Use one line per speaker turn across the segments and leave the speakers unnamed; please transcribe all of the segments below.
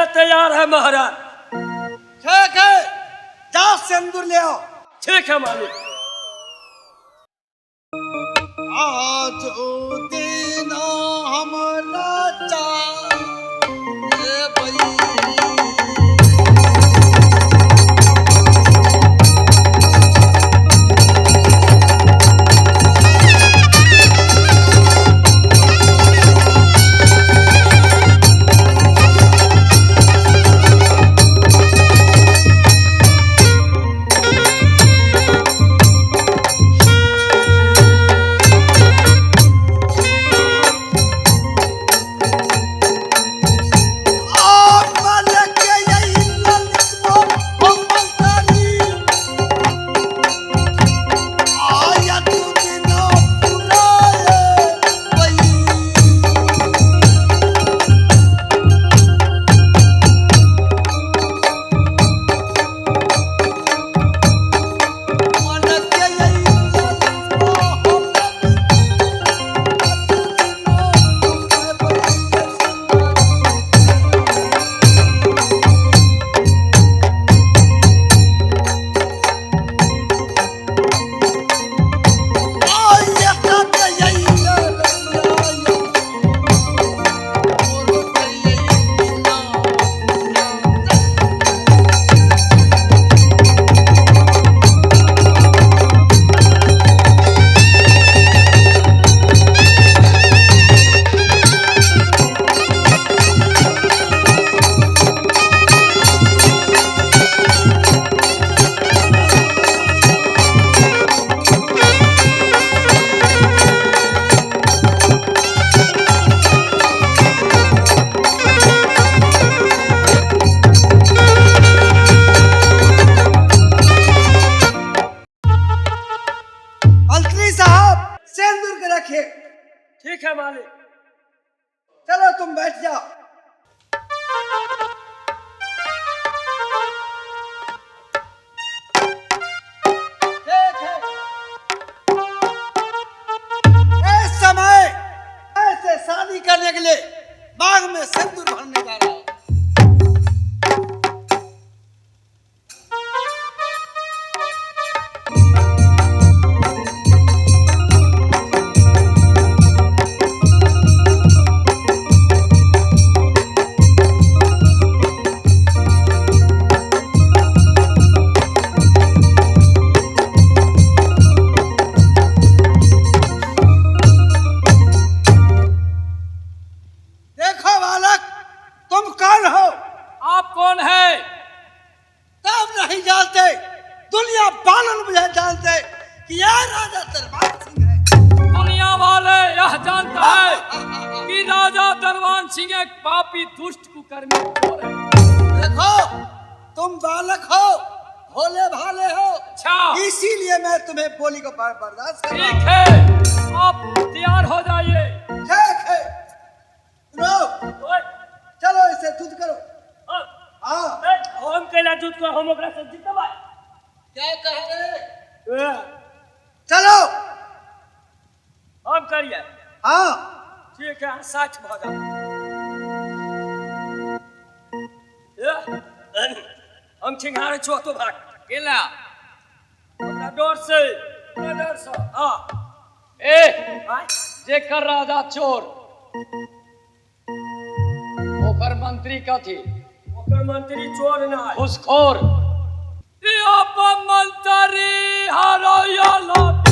मैं तैयार है महाराज।
ठीक है, जाओ सिंदूर ले आओ।
ठीक है मालिक।
आज दिन हमरा चाहे भई
ठीक है मालिक।
चलो तुम बैठ जाओ। ठीक है, इस समय ऐसे शादी करने के लिए बाग में सिंदूर भरने जा रहा है।
पापी दुष्ट कुकर्मी चोर है।
देखो तुम बालक हो, भोले भाले हो,
अच्छा
इसीलिए मैं तुम्हें बोली को बर्दाश्त कर रहा हूं।
ठीक है, आप तैयार हो जाइए।
ठीक है, चलो इसे दूध करो। हाँ
हम केला दूध को हम ओकरा से जितबा
क्या कह रहे? चलो
हम करिए।
हाँ
ठीक है, 60 भजा हम छिंगारे छो तो भाग केला हमरा डर से हां ए जे कर राजा चोर ओकर मंत्री कथी? ओकर मंत्री चोर ना है, घूसखोर। ई अपन मंत्री हरैया लाते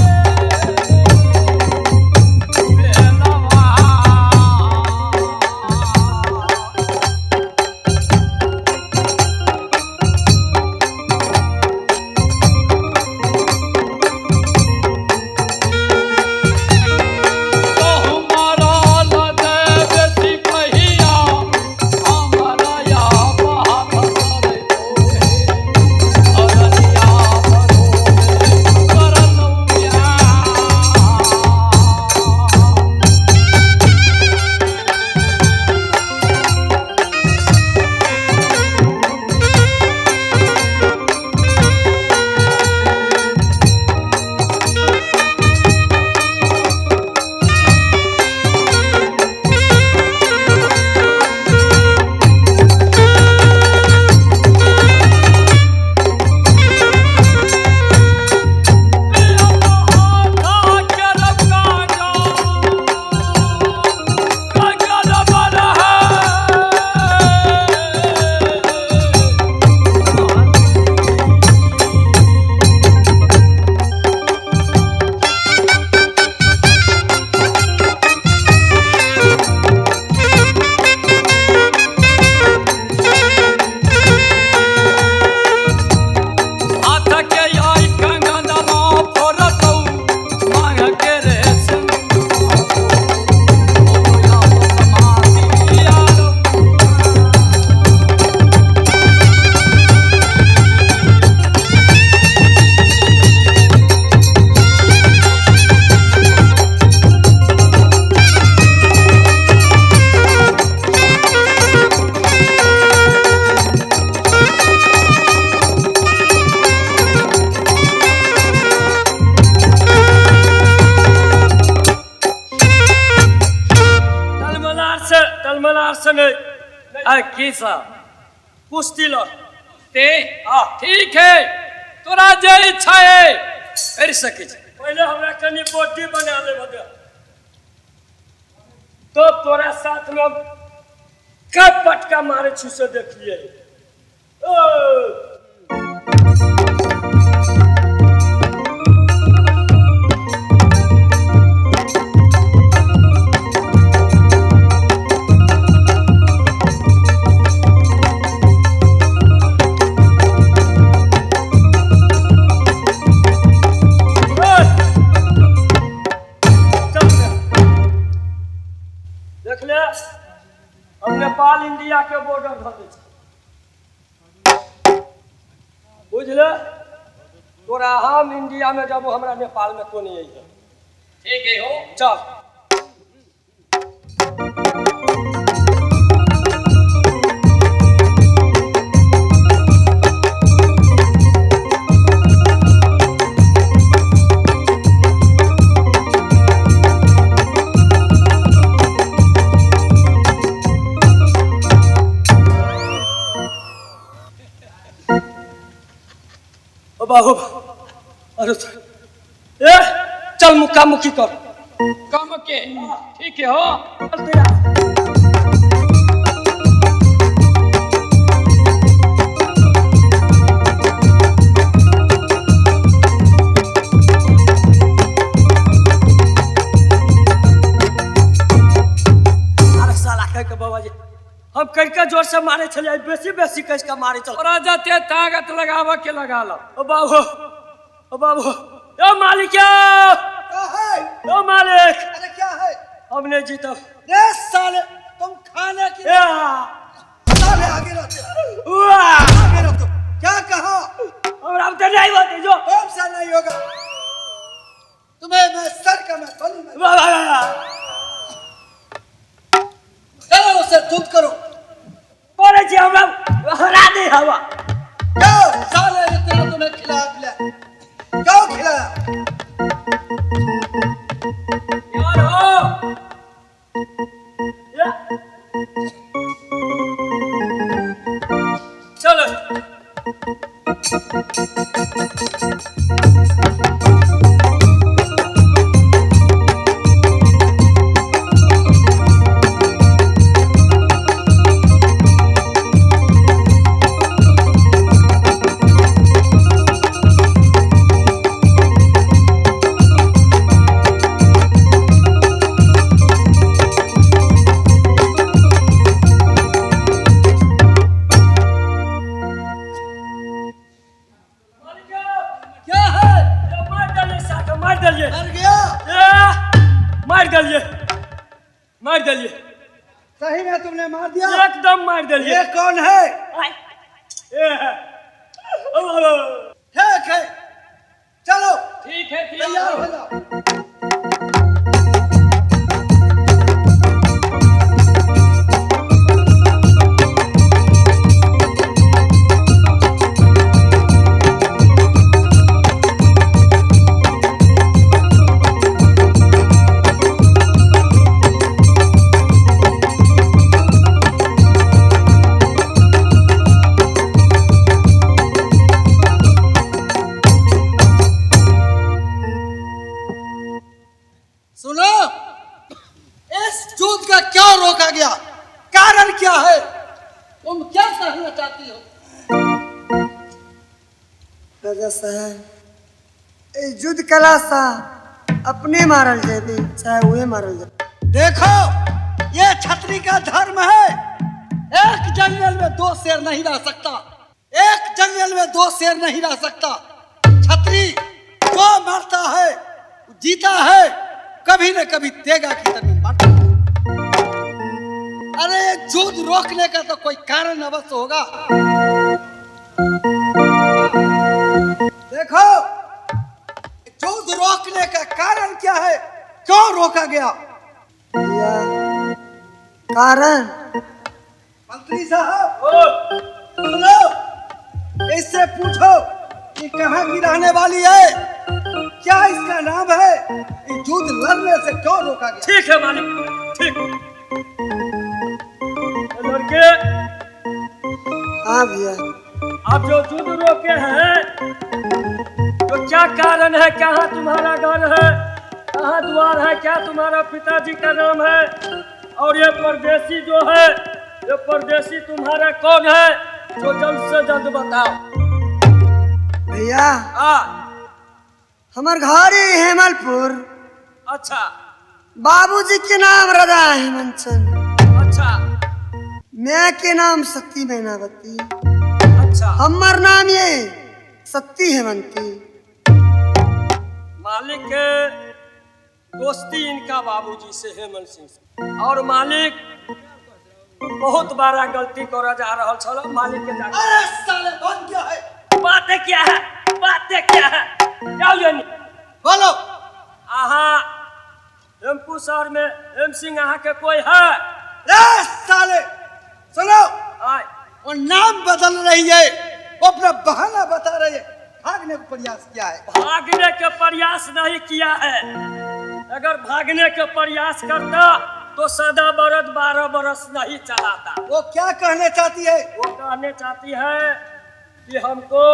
संगे अरे की सा कुश्ती लड़ ते ठीक है तोरा जे इच्छा है कर सके पहले हमरा कनी बॉडी बना ले बदे तो तोरा साथ में कब पटका मारे छु से देखिए देख ले हम नेपाल इंडिया के बॉर्डर धर दे बुझले तोरा हम इंडिया में जब हमरा नेपाल में कोनी है ठीक है हो चल बाबू अरे ए चल मुक्का मुक्की कर काम के ठीक है हो चल तेरा अरे साला कह के बाबा जी हम कई जोर से मारे चले बेसी बेसी कस का मारे चल राजा ते ताकत लगावा के लगा लो ओ बाबू ओ मालिक
क्या है?
ओ मालिक
अरे क्या है?
हमने जीता
रे साले तुम खाने की साले आगे रहते आगे रहो क्या कहा
और अब तो नहीं होते जो
कौन सा नहीं होगा तुम्हें मैं सर का मैं बलूं चलो उसे दूध करो
बोले जी हमरा हरा दे हवा
क्यों साले इतना तुम्हें खिलाया क्यों खिलाया
यार हो या चलो मार डालिए
सही में तुमने मार दिया
एकदम मार डालिए
ये कौन है ठीक है चलो
ठीक है
तैयार हो जाओ सुनो इस युद्ध का क्यों रोका गया कारण क्या है तुम क्या कहना चाहती हो
राजा साहब ए युद्ध कला सा अपने मारल जेबी चाहे उहे मारल जाए
देखो ये छतरी का धर्म है एक जंगल में दो शेर नहीं रह सकता एक जंगल में दो शेर नहीं रह सकता छतरी जो मरता है जीता है कभी न कभी देगा की तरह मरता अरे युद्ध रोकने का तो कोई कारण अवश्य होगा देखो युद्ध रोकने का कारण क्या है क्यों रोका गया
या कारण
मंत्री साहब सुनो इससे पूछो कि कहाँ की रहने वाली है क्या इसका नाम है युद्ध लड़ने से क्यों रोका गया
ठीक है मालिक ठीक
हाँ भैया।
आप जो युद्ध रोके हैं तो क्या कारण है? कहाँ तुम्हारा घर है, कहाँ द्वार है, क्या तुम्हारा पिताजी का नाम है? और ये परदेसी जो है, ये परदेसी तुम्हारा कौन है? जो जल्द से जल्द बताओ।
भैया
हाँ।
हमार घर है हेमलपुर।
अच्छा
बाबूजी के नाम राजा हेमंत चंद।
अच्छा
मैं के नाम सती मैनावती।
अच्छा।
हमार नाम ये सती हेमंती।
मालिक के दोस्ती इनका बाबूजी से हेमंत सिंह से, और मालिक बहुत बड़ा गलती कर जा रहा छल। मालिक के जाके
अरे साले बात क्या है?
बातें क्या है, बातें क्या है? क्या ये नहीं
बोलो।
आहा हेमपुर शहर में हेम सिंह आहा के कोई है?
रे साले सुनो,
आय
वो नाम बदल रही है, वो अपना बहाना बता रही है। भागने का प्रयास किया है।
भागने के प्रयास नहीं किया है। अगर भागने के प्रयास करता तो सदा बरद 12 बरस नहीं चलाता।
वो क्या कहने चाहती है?
वो कहने चाहती है कि हमको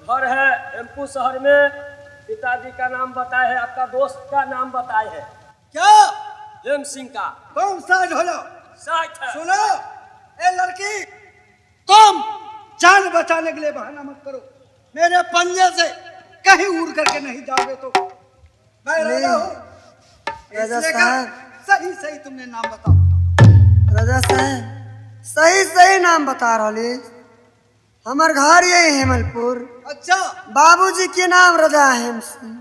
घर है हेमपुर शहर में, पिताजी का नाम बताए है, आपका दोस्त का नाम बताए है।
क्या?
हेम सिंह का।
तुम साइड हो जाओ।
साथ है।
सुनो, ए लड़की, तुम जान बचाने के लिए बहाना मत करो। मेरे पंजे से कहीं उड़ करके नहीं जाओगे तो मैं राजा हूँ।
राजा
इसलिए
साहब।
सही सही तुमने नाम बताओ।
राजा साहब सही सही नाम बता रहे। हमार घर ये हेमलपुर।
अच्छा,
बाबूजी के नाम राजा हेम सिंह।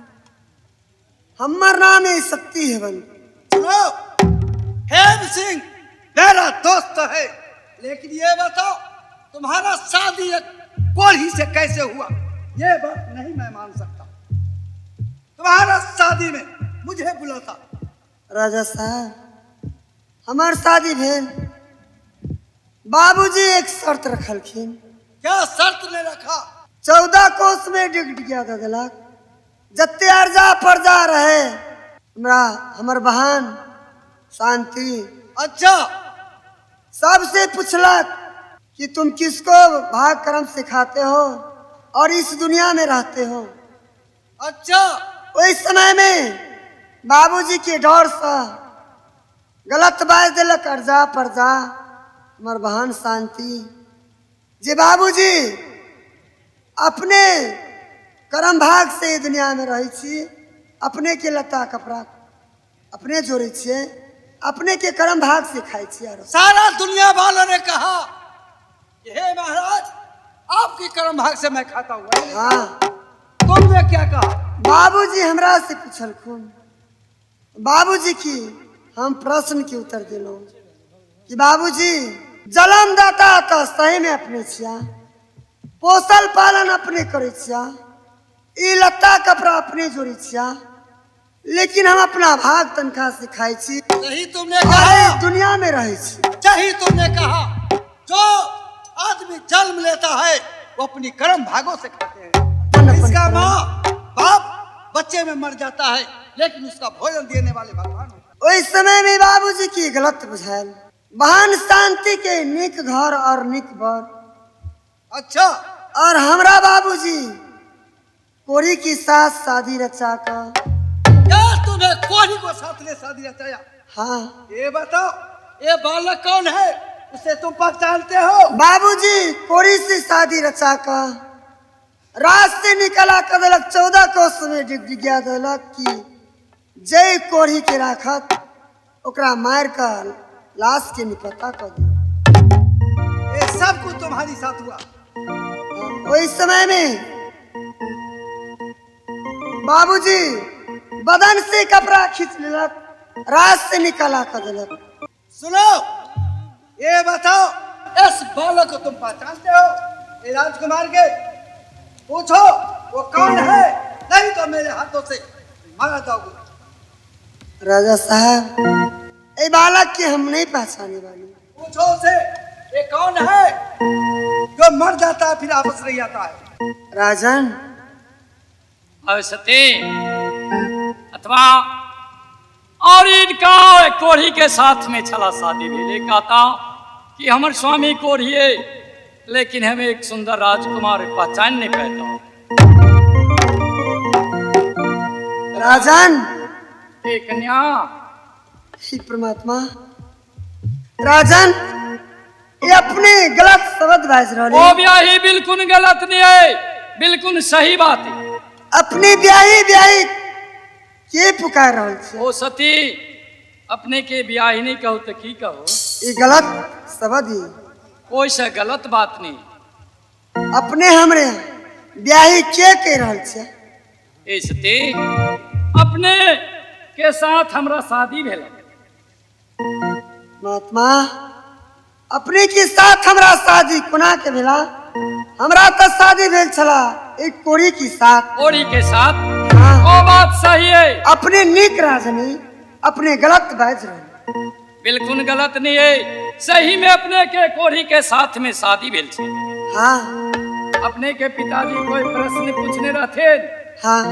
हमार नाम है सती हेमंत।
सुनो, हेम सिंह मेरा दोस्त है, लेकिन ये बताओ तुम्हारा शादी एक कोढ़ी से कैसे हुआ? ये बात नहीं मैं मान सकता। तुम्हारा शादी में मुझे बुलाता।
राजा साहब हमार शादी भेल। बाबूजी एक शर्त रखलखिन।
क्या शर्त ने रखा?
14 कोस में डिगडिगिया दे देलक। जत्ते अर्जा पर्जा रहे हमरा हमर बहन शांति।
अच्छा,
सबसे पूछलक कि तुम किसको भाग कर्म सिखाते हो और इस दुनिया में रहते हो।
अच्छा,
उस समय में बाबूजी के डर से गलत बात दिलक अर्जा पर्जा हमर बहन शांति। जे बाबूजी अपने कर्म भाग से दुनिया में रही छी, अपने के लत्ता कपड़ा अपने जोड़े छिए, अपने के कर्म भाग से खाई छिए।
सारा दुनिया वालों ने कहा कि हे महाराज, आपकी कर्म भाग से मैं खाता हूँ।
हाँ,
तुमने क्या कहा?
बाबूजी हमरा से पूछलखुन। बाबूजी की हम प्रश्न के उत्तर दिलो कि बाबूजी जन्मदाता तो सही में अपने छिया, पोषण पालन अपने करे छिया, ई लत्ता कपड़ा अपने जोड़ी छिया, लेकिन हम अपना भाग तनखा से खाई छी।
यही तुमने कहा।
दुनिया में रहे छी।
यही तुमने कहा। जो आदमी जन्म लेता है वो अपनी कर्म भागों से खाते हैं। इसका माँ बाप बच्चे में मर जाता है, लेकिन उसका भोजन देने वाले भगवान होते हैं।
उस समय में बाबूजी की गलत बुझायल। बहन शांति के निक घर और निक बर।
अच्छा,
और हमरा बाबूजी कोरी की साथ शादी रचा का।
क्या तुम्हें कोई को साथ ले शादी रचाया?
हाँ,
ये बताओ, ये बालक कौन है? उसे तुम पहचानते हो?
बाबूजी कोरी से शादी रचा का रात से निकला कर देलक। 14 कोस में डिगडिगिया देलक कि जय कोरी के राखत ओकरा मार का लाश के निपता कर दी।
ये सब कुछ तुम्हारी साथ हुआ?
उस समय में बाबूजी बदन से कपड़ा खींच लेलक, रात से निकला कर देलक।
सुनो, ये बताओ, इस बालक को तुम पहचानते हो? ये राजकुमार के पूछो वो कौन है, नहीं तो मेरे हाथों से मारा जाओगे।
राजा साहब ये बालक के हम नहीं पहचाने वाले।
पूछो उसे ये कौन है जो मर जाता है फिर वापस नहीं आता है।
राजन
सती अथवा और इनका कोढ़ी के साथ में छला शादी भेले। कहता कि हमर स्वामी कोढ़िए लेकिन हमें एक सुंदर राजकुमार पहचान नहीं पाता।
राजन,
हे कन्या,
हे परमात्मा, राजन ये अपने गलत शब्द बाज रहे
ओ ब्याही बिल्कुल गलत नहीं है, बिल्कुल सही बात है।
अपनी ब्याही ब्याही के पुकार रहल छे।
ओ सती, अपने के ब्याही नहीं कहो तो की कहो?
ये गलत शब्द ही
कोई से गलत बात नहीं।
अपने हमरे ब्याही के कह रहल छे।
ए सती, अपने के साथ हमरा शादी भेल।
महात्मा, अपने के साथ हमरा शादी कोना के भेला? हमरा तो शादी भेल छला एक कोड़ी के साथ।
कोड़ी के साथ?
हाँ।
ओ बात सही है।
अपने नीक राजनी, अपने गलत बाज रहे।
बिल्कुल गलत नहीं है, सही में अपने के कोड़ी के साथ में शादी भेल छे।
हाँ
अपने के पिताजी कोई प्रश्न पूछने रहते,
हाँ,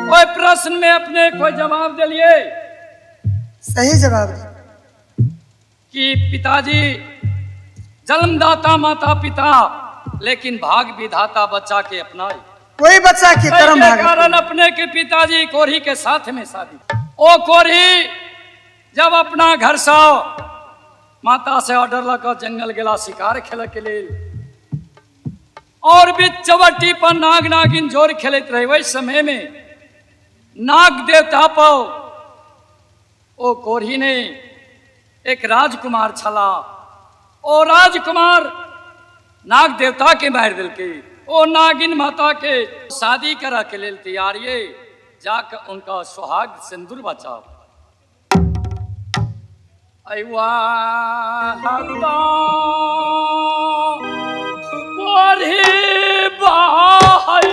कोई प्रश्न में अपने कोई जवाब दिलिए
सही जवाब दे।
कि पिताजी जन्मदाता माता पिता, लेकिन भाग विधाता बच्चा के अपनाए।
कोई बच्चा के कर्म
के
भाग
कारण अपने के पिताजी कोढ़ी के साथ में शादी। ओ कोढ़ी जब अपना घर से माता से ऑर्डर लगा जंगल गेला शिकार खेल के लिए, और भी चवट्टी पर नाग नागिन जोर खेलते रहे। वही समय में नाग देवता पाओ ओ कोढ़ी ने एक राजकुमार छला। ओ राजकुमार नाग देवता के मार दिल के। ओ नागिन माता के शादी करा के लेल तैयार ये जाकर उनका सुहाग सिंदूर बचाओ। अयुआ हता कोढ़ी बाई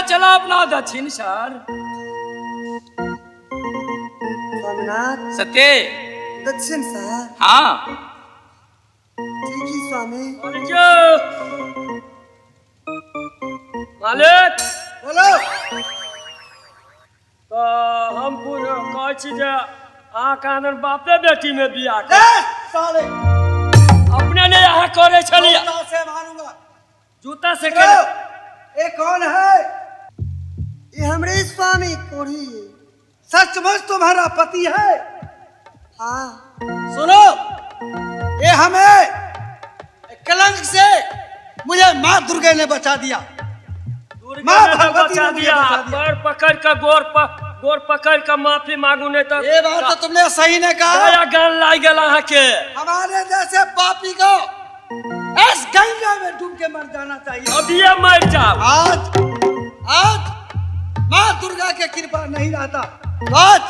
चला अपना दक्षिण सर।
स्वामीनाथ,
सत्य
दक्षिण सर।
हाँ
ठीक ही स्वामी।
मालिक
बोलो।
तो हम पूरा कह छी जे अहाँ कानन बापे बेटी में बियाह कर
ए, साले
अपने ने यहाँ करे छलिए
जूता से मारूंगा।
जूता से
सुनो,
करे
ये कौन है?
ये हमरे स्वामी कोढ़ी है।
सचमुच तुम्हारा पति है?
हाँ
सुनो, ये हमें कलंक से मुझे माँ दुर्गा ने बचा दिया।
दुर्गा
माँ
ने तो
भगवती
बचा
ने मुझे
दिया
बचा दिया।
पैर पकड़ कर गोर पकड़ कर माफी मांगू नहीं तो
ये बात तो तुमने सही ने कहा।
दया गान लाई गला है के
हमारे जैसे पापी को इस गंगा में डूब के मर जाना चाहिए।
अब ये मर जाओ
आज माँ दुर्गा के कृपा नहीं रहता तो आज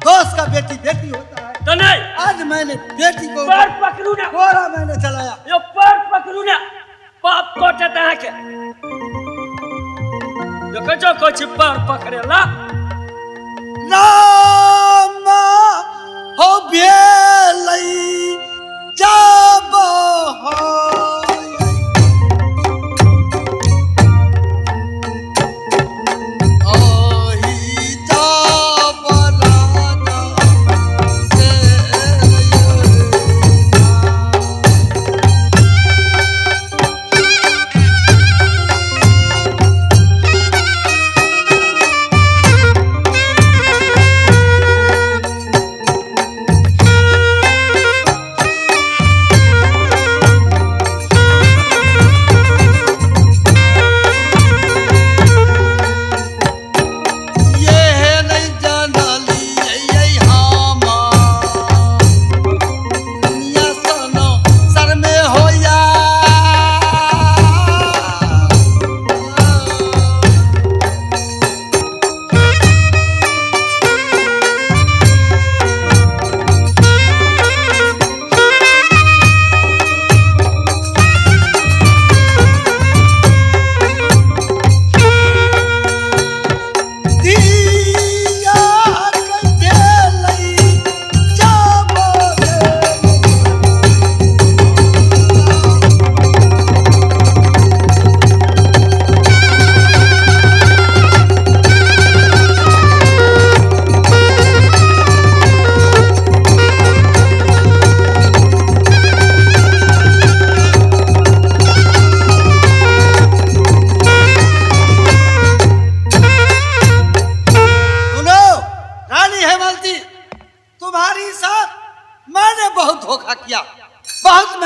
दोस्त का बेटी बेटी होता है।
तो नहीं
आज मैंने बेटी को
पैर पकड़ू ना
गोरा मैंने चलाया।
यो पैर पकड़ू ना पाप कोटता है के देखो जो कुछ पैर पकड़ेला
राम हो बेलई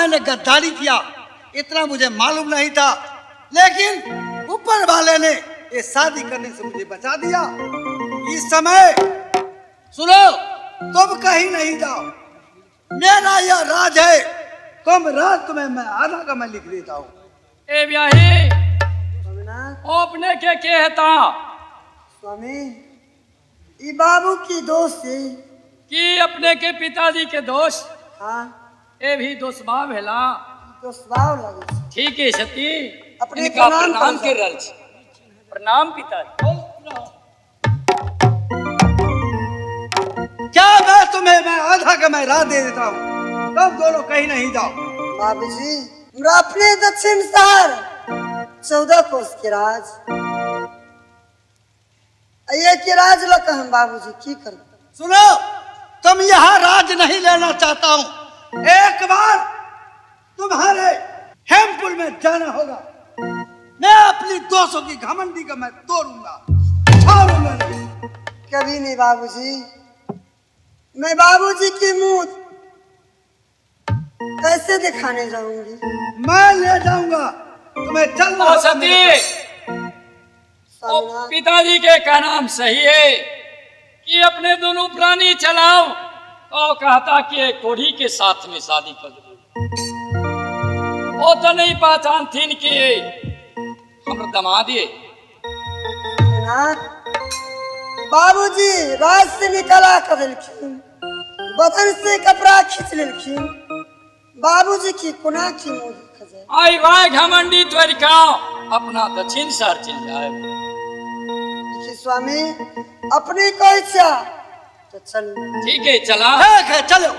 जब गद्दारी किया इतना मुझे मालूम नहीं था, लेकिन ऊपर वाले ने ये शादी करने से मुझे बचा दिया। इस समय सुनो, तुम कहीं नहीं जाओ, मेरा यह राज है। तुम राज तुम्हें मैं आधा का मैं लिख देता हूँ।
ए ब्याही
स्वामीनाथ
अपने के कहता
स्वामी, ई बाबू की दोस्त है।
कि अपने के पिताजी के दोस्त
हाँ
ए भी दोस्त भाव हेला।
तो स्वभाव लगे छै।
ठीक है सती
अपने
इनका
प्रणाम
प्रणाम
कर
कर रहल छी। प्रणाम पिताजी।
क्या मैं आधा का मैं राह दे देता हूँ, तुम दोनों कहीं नहीं जाओ।
बाबूजी, हमरा अपने दक्षिण शहर 14 कोस के राज ये के राज लक हम बाबूजी की कर।
सुनो, तुम यहाँ राज नहीं लेना चाहता हूँ, एक बार तुम्हारे हेमपुर में जाना होगा। मैं अपनी दोस्तों की घमंडी का मैं तोड़ूंगा, छोड़ूंगा नहीं।
कभी नहीं बाबूजी, मैं बाबूजी की मुंह कैसे दिखाने जाऊंगी।
मैं ले जाऊंगा तुम्हें, चलना
ओ
होगा
सती
मेरे साथ।
ओ
स्वामीनाथ
पिताजी के का नाम सही है कि अपने दोनों प्राणी चलाओ, तो कहता कि एक कोढ़ी के साथ में शादी कर दो। वो तो नहीं पहचान थीन कि हम दमादे।
स्वामीनाथ, बाबूजी राज से निकला कर देलखिन, बदन से कपड़ा खींच लेलखिन। बाबूजी की कुना की मुंह देख जाए।
आई वाय घमंडी द्वारिका अपना दक्षिण शहर चल जाए।
देखिए स्वामी, अपनी को इच्छा तो चलो।
ठीक है चला।
ठीक है, चलो।